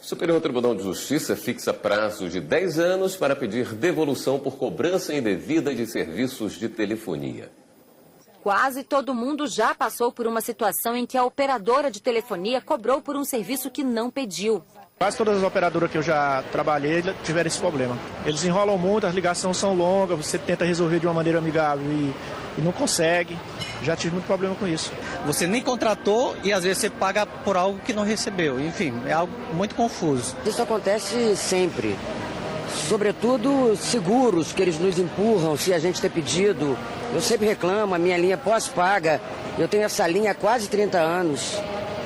O Superior Tribunal de Justiça fixa prazo de 10 anos para pedir devolução por cobrança indevida de serviços de telefonia. Quase todo mundo já passou por uma situação em que a operadora de telefonia cobrou por um serviço que não pediu. Quase todas as operadoras que eu já trabalhei tiveram esse problema. Eles enrolam muito, as ligações são longas, você tenta resolver de uma maneira amigável e não consegue. Já tive muito problema com isso. Você nem contratou e às vezes você paga por algo que não recebeu. Enfim, é algo muito confuso. Isso acontece sempre. Sobretudo seguros que eles nos empurram se a gente ter pedido. Eu sempre reclamo, a minha linha pós-paga. Eu tenho essa linha há quase 30 anos.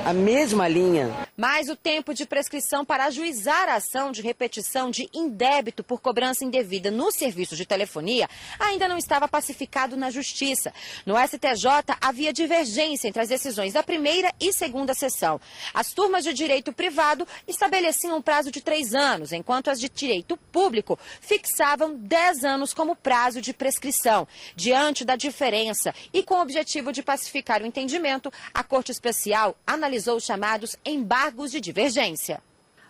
A mesma linha. Mas o tempo de prescrição para ajuizar a ação de repetição de indébito por cobrança indevida no serviço de telefonia ainda não estava pacificado na Justiça. No STJ, havia divergência entre as decisões da primeira e segunda sessão. As turmas de direito privado estabeleciam um prazo de 3 anos, enquanto as de direito público fixavam 10 anos como prazo de prescrição. Diante da diferença e com o objetivo de pacificar o entendimento, a Corte Especial analisou os chamados embargos de divergência.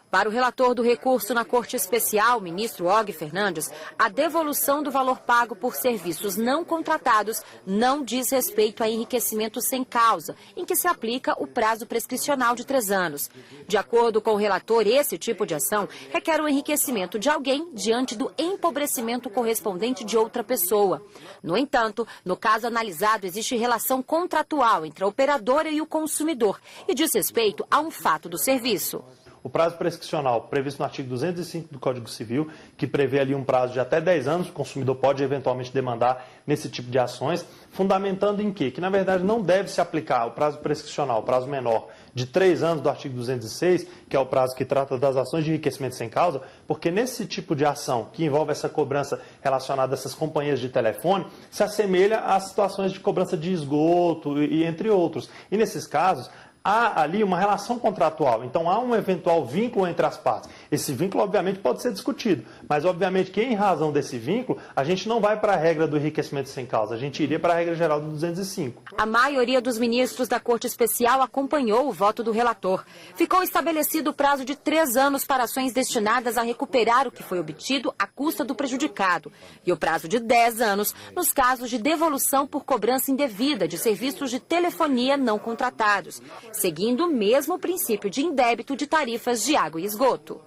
Para o relator do recurso na Corte Especial, ministro Og Fernandes, a devolução do valor pago por serviços não contratados não diz respeito a enriquecimento sem causa, em que se aplica o prazo prescricional de 3 anos. De acordo com o relator, esse tipo de ação requer o enriquecimento de alguém diante do empobrecimento correspondente de outra pessoa. No entanto, no caso analisado, existe relação contratual entre a operadora e o consumidor e diz respeito a um fato do serviço. O prazo prescricional previsto no artigo 205 do Código Civil, que prevê ali um prazo de até 10 anos, o consumidor pode eventualmente demandar nesse tipo de ações, fundamentando em quê? Que, na verdade, não deve se aplicar o prazo prescricional, o prazo menor, de 3 anos do artigo 206, que é o prazo que trata das ações de enriquecimento sem causa, porque nesse tipo de ação, que envolve essa cobrança relacionada a essas companhias de telefone, se assemelha às situações de cobrança de esgoto e entre outros. E nesses casos, há ali uma relação contratual, então há um eventual vínculo entre as partes. Esse vínculo, obviamente, pode ser discutido, mas, obviamente, que em razão desse vínculo, a gente não vai para a regra do enriquecimento sem causa, a gente iria para a regra geral do 205. A maioria dos ministros da Corte Especial acompanhou o voto do relator. Ficou estabelecido o prazo de 3 anos para ações destinadas a recuperar o que foi obtido à custa do prejudicado e o prazo de 10 anos nos casos de devolução por cobrança indevida de serviços de telefonia não contratados, seguindo o mesmo princípio de indébito de tarifas de água e esgoto.